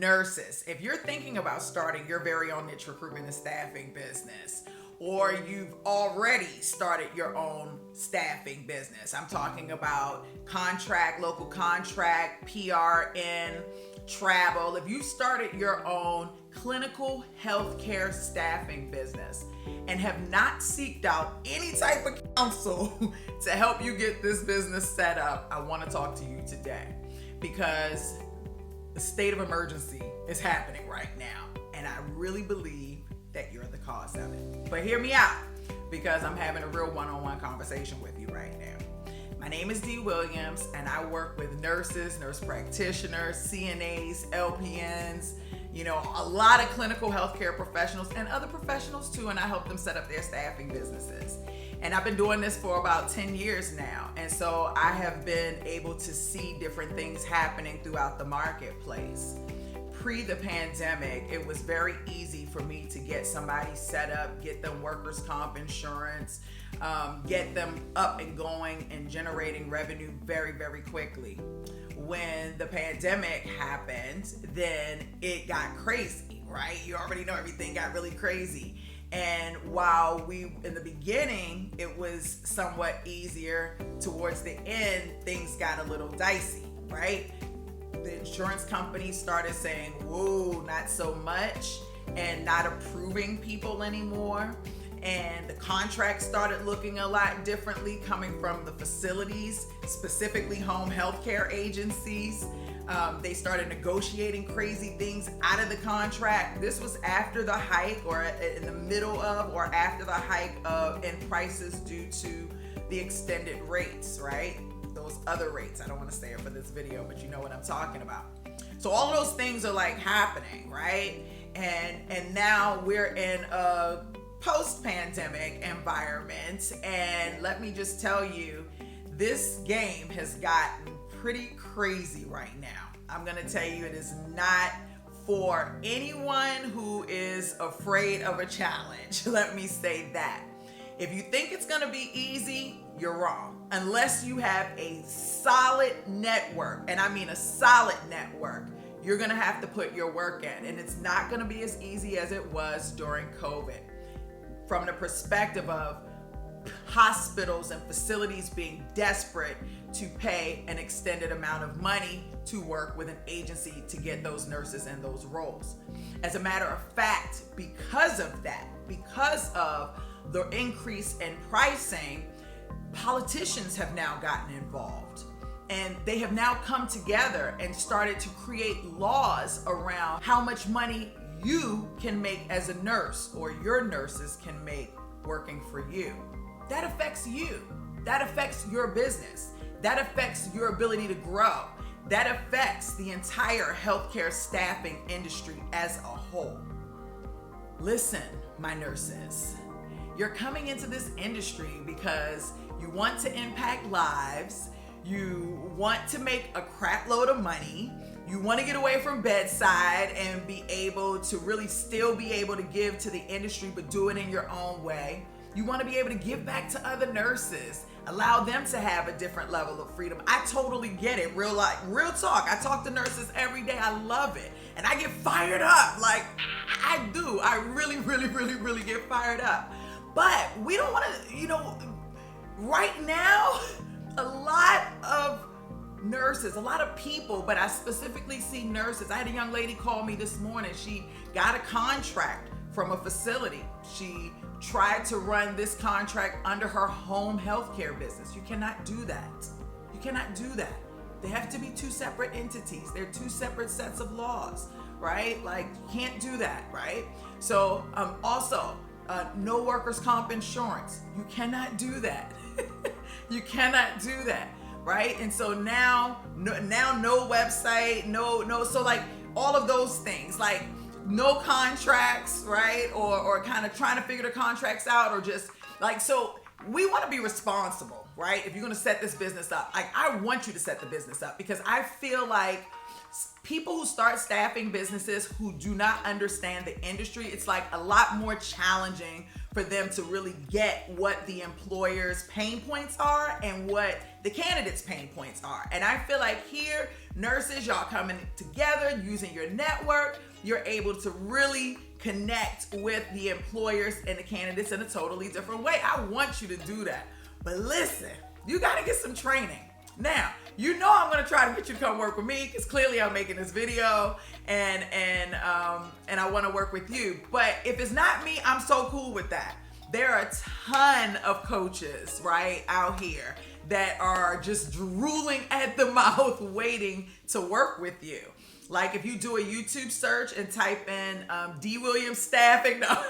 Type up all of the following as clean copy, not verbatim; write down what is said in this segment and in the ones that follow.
Nurses, if you're thinking about starting your very own niche recruitment and staffing business, or you've already started your own staffing business, I'm talking about contract, local contract, PRN, travel. If you started your own clinical healthcare staffing business and have not seeked out any type of counsel to help you get this business set up, I want to talk to you today because the state of emergency is happening right now, and I really believe that you're the cause of it. But hear me out, because I'm having a real one-on-one conversation with you right now. My name is Dee Williams, and I work with nurses, nurse practitioners, CNAs, LPNs, a lot of clinical healthcare professionals and other professionals too, and I help them set up their staffing businesses. And I've been doing this for about 10 years now. And so I have been able to see different things happening throughout the marketplace. Pre the pandemic, it was very easy for me to get somebody set up, get them workers' comp insurance, get them up and going and generating revenue very, very quickly. When the pandemic happened, then it got crazy, right? You already know everything got really crazy. And while in the beginning, it was somewhat easier, towards the end, things got a little dicey, right? The insurance companies started saying, whoa, not so much, and not approving people anymore. And the contracts started looking a lot differently coming from the facilities, specifically home health care agencies. They started negotiating crazy things out of the contract. This was after the hike, or in the middle of, or after the hike in prices due to the extended rates, right? Those other rates. I don't want to say it for this video, but you know what I'm talking about. So all of those things are like happening, right? And now we're in a post-pandemic environment, and let me just tell you, this game has gotten pretty crazy right now. I'm gonna tell you, it is not for anyone who is afraid of a challenge. Let me say that. If you think it's gonna be easy, you're wrong. Unless you have a solid network, and I mean a solid network, you're gonna have to put your work in, and it's not gonna be as easy as it was during COVID. From the perspective of hospitals and facilities being desperate to pay an extended amount of money to work with an agency to get those nurses in those roles. As a matter of fact, because of that, because of the increase in pricing, politicians have now gotten involved, and they have now come together and started to create laws around how much money you can make as a nurse, or your nurses can make working for you. That affects you. That affects your business. That affects your ability to grow. That affects the entire healthcare staffing industry as a whole. Listen, my nurses, you're coming into this industry because you want to impact lives, you want to make a crap load of money, you want to get away from bedside and be able to really still be able to give to the industry, but do it in your own way. You want to be able to give back to other nurses, allow them to have a different level of freedom. I totally get it. Real talk. I talk to nurses every day. I love it. And I get fired up. Like, I do. I really, really, really, really get fired up. But we don't want to, right now, a lot of nurses, a lot of people, but I specifically see nurses. I had a young lady call me this morning. She got a contract from a facility. She tried to run this contract under her home healthcare business. You cannot do that. You cannot do that. They have to be two separate entities. They're two separate sets of laws, right? Like, you can't do that, right? So also, no workers' comp insurance. You cannot do that. You cannot do that, right? And so now no website, no. So like all of those things, like no contracts, right? Or kind of trying to figure the contracts out, or just like, so we want to be responsible, right? If you're going to set this business up, like, I want you to set the business up, because I feel like people who start staffing businesses who do not understand the industry, it's like a lot more challenging for them to really get what the employer's pain points are and what the candidate's pain points are. And I feel like here, nurses, y'all coming together, using your network, you're able to really connect with the employers and the candidates in a totally different way. I want you to do that. But listen, you got to get some training. Now, you know I'm going to try to get you to come work with me because clearly I'm making this video and I want to work with you. But if it's not me, I'm so cool with that. There are a ton of coaches, right, out here that are just drooling at the mouth waiting to work with you. Like if you do a YouTube search and type in Dee Williams staffing, no.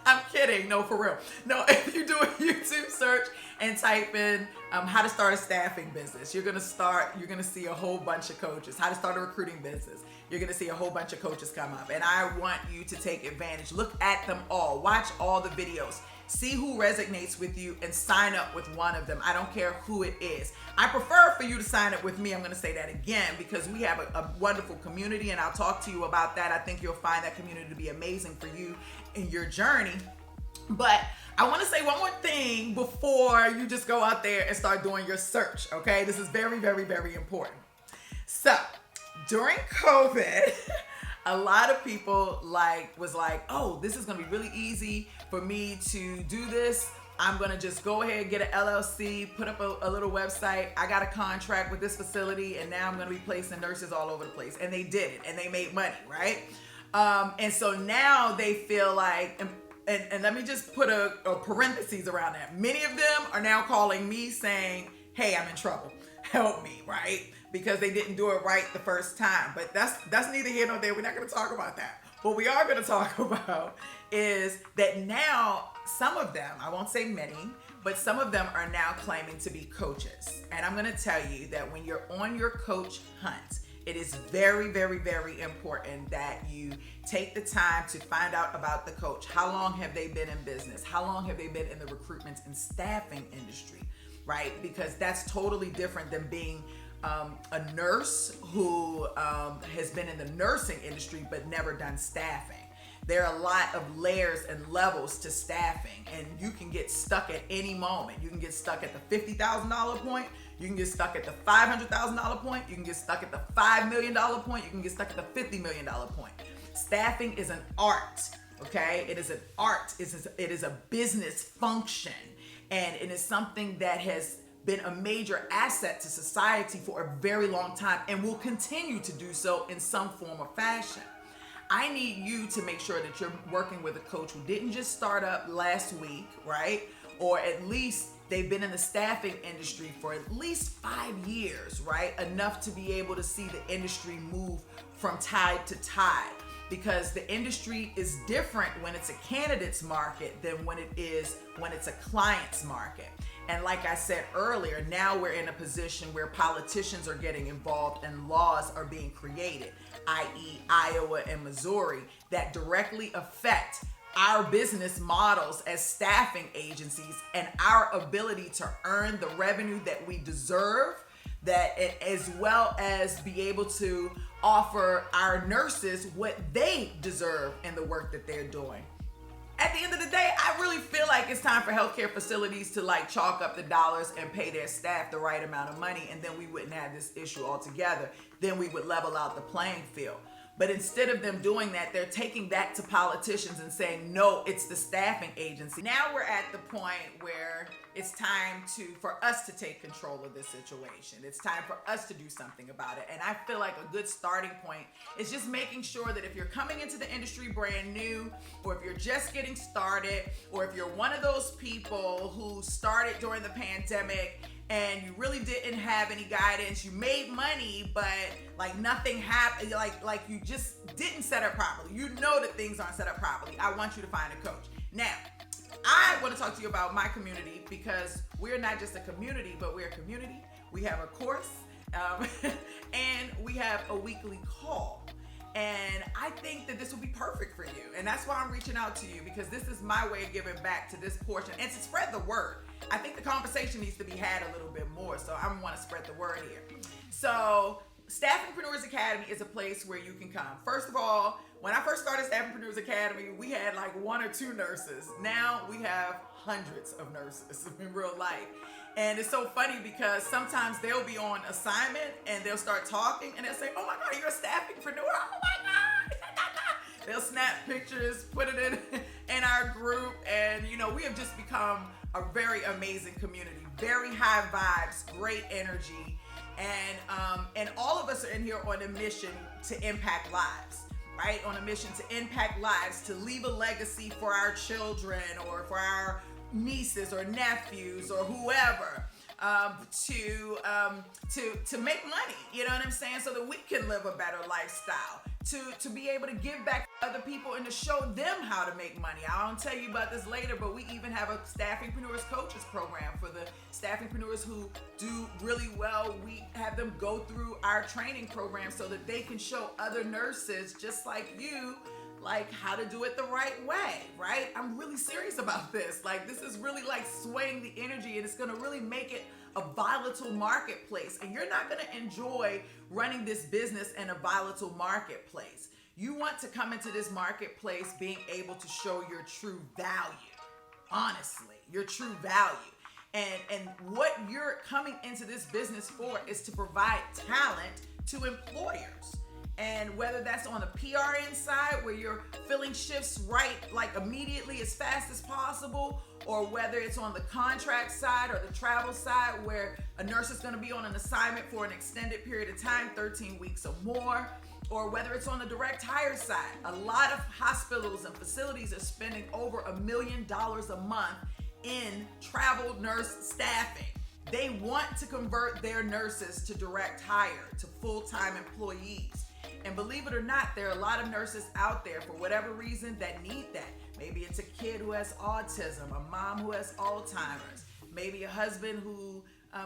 I'm kidding. No, for real. No, if you do a YouTube search and type in how to start a staffing business, you're going to see a whole bunch of coaches. How to start a recruiting business. You're going to see a whole bunch of coaches come up. And I want you to take advantage. Look at them all. Watch all the videos. See who resonates with you and sign up with one of them. I don't care who it is. I prefer for you to sign up with me. I'm going to say that again because we have a wonderful community and I'll talk to you about that. I think you'll find that community to be amazing for you in your journey. But I want to say one more thing before you just go out there and start doing your search, okay? This is very, very, very important. So, during COVID, a lot of people was like, oh, this is going to be really easy for me to do this. I'm going to just go ahead and get an LLC, put up a little website. I got a contract with this facility, and now I'm going to be placing nurses all over the place. And they did it, and they made money, right? And so now they feel like... And let me just put a parentheses around that. Many of them are now calling me saying, hey, I'm in trouble. Help me, right? Because they didn't do it right the first time. But that's neither here nor there. We're not going to talk about that. What we are going to talk about is that now some of them, I won't say many, but some of them are now claiming to be coaches. And I'm going to tell you that when you're on your coach hunt, it is very, very, very important that you take the time to find out about the coach. How long have they been in business? How long have they been in the recruitment and staffing industry, right? Because that's totally different than being a nurse who has been in the nursing industry but never done staffing. There are a lot of layers and levels to staffing, and you can get stuck at any moment. You can get stuck at the $50,000 point. You can get stuck at the $500,000 point. You can get stuck at the $5 million point. You can get stuck at the $50 million point. Staffing is an art, okay? It is an art. It is a business function, and it is something that has been a major asset to society for a very long time and will continue to do so in some form or fashion. I need you to make sure that you're working with a coach who didn't just start up last week, right? Or at least they've been in the staffing industry for at least 5 years, right? Enough to be able to see the industry move from tide to tide. Because the industry is different when it's a candidate's market than when it's a client's market. And like I said earlier, now we're in a position where politicians are getting involved and laws are being created, i.e. Iowa and Missouri, that directly affect our business models as staffing agencies and our ability to earn the revenue that we deserve, that as well as be able to offer our nurses what they deserve in the work that they're doing. At the end of the day, I really feel like it's time for healthcare facilities to chalk up the dollars and pay their staff the right amount of money, and then we wouldn't have this issue altogether. Then we would level out the playing field. But instead of them doing that, they're taking that to politicians and saying, no, it's the staffing agency. Now we're at the point where it's time for us to take control of this situation. It's time for us to do something about it. And I feel like a good starting point is just making sure that if you're coming into the industry brand new, or if you're just getting started, or if you're one of those people who started during the pandemic and you really didn't have any guidance, you made money, but nothing happened, like you just didn't set up properly. You know that things aren't set up properly. I want you to find a coach. Now, I want to talk to you about my community because we're not just a community, but we're a community. We have a course, and we have a weekly call. And I think that this will be perfect for you. And that's why I'm reaching out to you, because this is my way of giving back to this portion and to spread the word. I think the conversation needs to be had a little bit more. So I want to spread the word here. So Staffingpreneurs Academy is a place where you can come. First of all, when I first started Staffingpreneurs Academy, we had like 1 or 2 nurses. Now we have hundreds of nurses in real life. And it's so funny because sometimes they'll be on assignment and they'll start talking and they'll say, oh my God, you're a staffingpreneur. Oh my God. They'll snap pictures, put it in our group. And, you know, we have just become a very amazing community. Very high vibes, great energy. And all of us are in here on a mission to impact lives, right? On a mission to impact lives, to leave a legacy for our children or for our nieces or nephews or whoever, to make money, you know what I'm saying? So that we can live a better lifestyle, to be able to give back to other people and to show them how to make money. I'll tell you about this later, but we even have a Staffingpreneurs Coaches program for the staffingpreneurs who do really well. We have them go through our training program so that they can show other nurses just like you, like how to do it the right way, right? I'm really serious about this. Like, this is really like swaying the energy, and it's gonna really make it a volatile marketplace. And you're not gonna enjoy running this business in a volatile marketplace. You want to come into this marketplace being able to show your true value, honestly, your true value. And what you're coming into this business for is to provide talent to employers. And whether that's on the PRN side where you're filling shifts right like immediately as fast as possible, or whether it's on the contract side or the travel side where a nurse is going to be on an assignment for an extended period of time, 13 weeks or more, or whether it's on the direct hire side. A lot of hospitals and facilities are spending over $1 million a month in travel nurse staffing. They want to convert their nurses to direct hire, to full-time employees. And believe it or not, there are a lot of nurses out there for whatever reason that need that. Maybe it's a kid who has autism, a mom who has Alzheimer's, maybe a husband who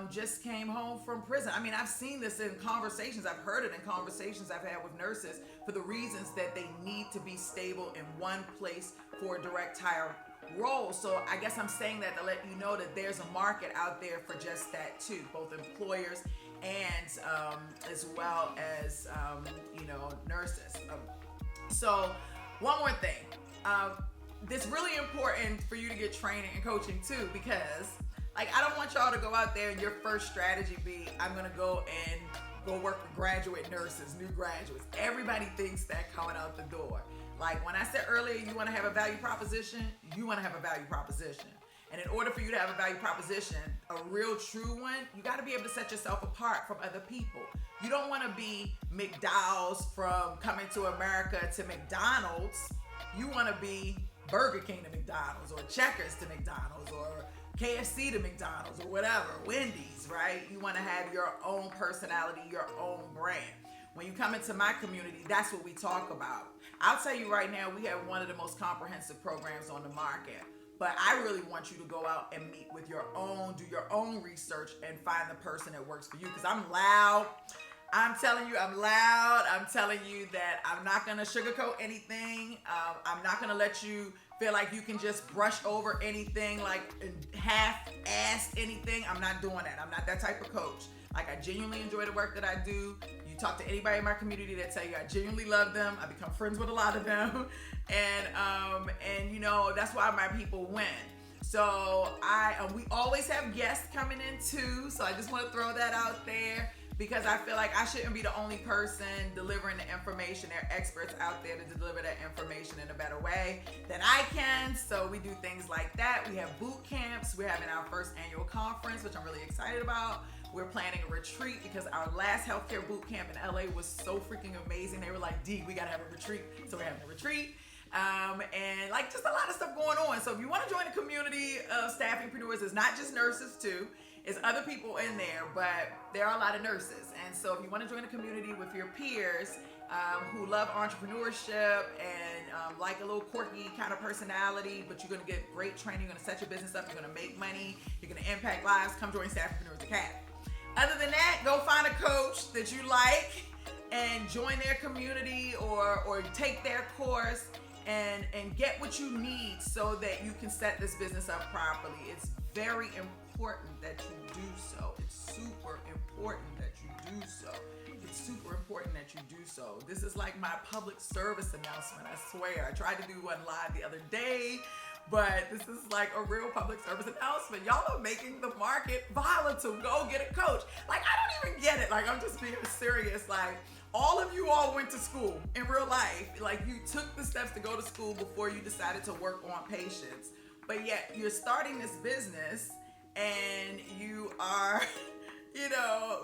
just came home from prison. I mean, I've seen this in conversations. I've heard it in conversations I've had with nurses for the reasons that they need to be stable in one place for a direct hire role. So I guess I'm saying that to let you know that there's a market out there for just that too, both employers and as well as nurses. So one more thing, it's really important for you to get training and coaching too, because like I don't want y'all to go out there and your first strategy be, I'm gonna go work with graduate nurses, new graduates. Everybody thinks that coming out the door. Like when I said earlier, you want to have a value proposition, you want to have a value proposition. And in order for you to have a value proposition, a real true one, you got to be able to set yourself apart from other people. You don't want to be McDowell's from Coming to America to McDonald's. You want to be Burger King to McDonald's, or Checkers to McDonald's, or KFC to McDonald's, or whatever, Wendy's, right? You want to have your own personality, your own brand. When you come into my community, that's what we talk about. I'll tell you right now, we have one of the most comprehensive programs on the market. But I really want you to go out and meet with your own, do your own research and find the person that works for you. Because I'm loud. I'm telling you, I'm loud. I'm telling you that I'm not going to sugarcoat anything. I'm not going to let you feel like you can just brush over anything, like half-assed anything. I'm not doing that. I'm not that type of coach. Like, I genuinely enjoy the work that I do. You talk to anybody in my community that tell you I genuinely love them. I become friends with a lot of them. And you know, that's why my people win. So we always have guests coming in too. So I just want to throw that out there, because I feel like I shouldn't be the only person delivering the information. There are experts out there to deliver that information in a better way than I can. So we do things like that. We have boot camps. We're having our first annual conference, which I'm really excited about. We're planning a retreat because our last healthcare boot camp in LA was so freaking amazing. They were like, Dee, we gotta have a retreat. So we're having a retreat. And like just a lot of stuff going on. So if you want to join a community of staffingpreneurs, it's not just nurses too. It's other people in there, but there are a lot of nurses. And so if you want to join a community with your peers who love entrepreneurship and like a little quirky kind of personality, but you're going to get great training, you're going to set your business up, you're going to make money, you're going to impact lives, come join Staffingpreneurs Academy. Other than that, go find a coach that you like and join their community or take their course and get what you need so that you can set this business up properly. It's very important that you do so. It's super important that you do so. It's super important that you do so. This is like my public service announcement, I swear. I tried to do one live the other day, but this is like a real public service announcement. Y'all are making the market volatile. Go get a coach. Like, I don't even get it. Like, I'm just being serious. Like, all of you all went to school in real life. Like, you took the steps to go to school before you decided to work on patients. But yet you're starting this business and you are,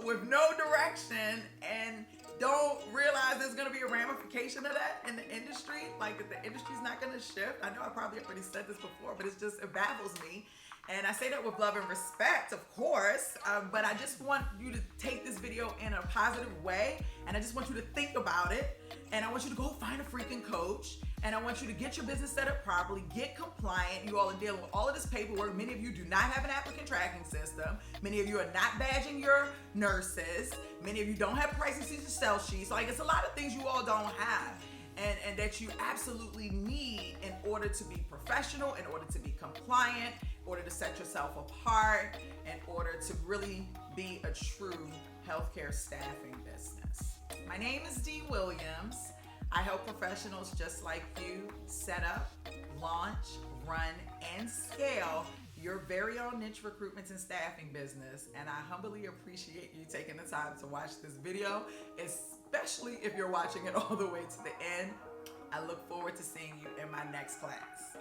with no direction and don't realize there's going to be a ramification of that in the industry. Like, if the industry's not going to shift. I know I probably already said this before, but it baffles me. And I say that with love and respect, of course, but I just want you to take this video in a positive way, and I just want you to think about it, and I want you to go find a freaking coach, and I want you to get your business set up properly, get compliant. You all are dealing with all of this paperwork. Many of you do not have an applicant tracking system. Many of you are not badging your nurses. Many of you don't have pricing sheets or sell sheets. Like, it's a lot of things you all don't have. And that you absolutely need in order to be professional, in order to be compliant, in order to set yourself apart, in order to really be a true healthcare staffing business. My name is Dee Williams. I help professionals just like you set up, launch, run, and scale your very own niche recruitment and staffing business. And I humbly appreciate you taking the time to watch this video, especially if you're watching it all the way to the end. I look forward to seeing you in my next class.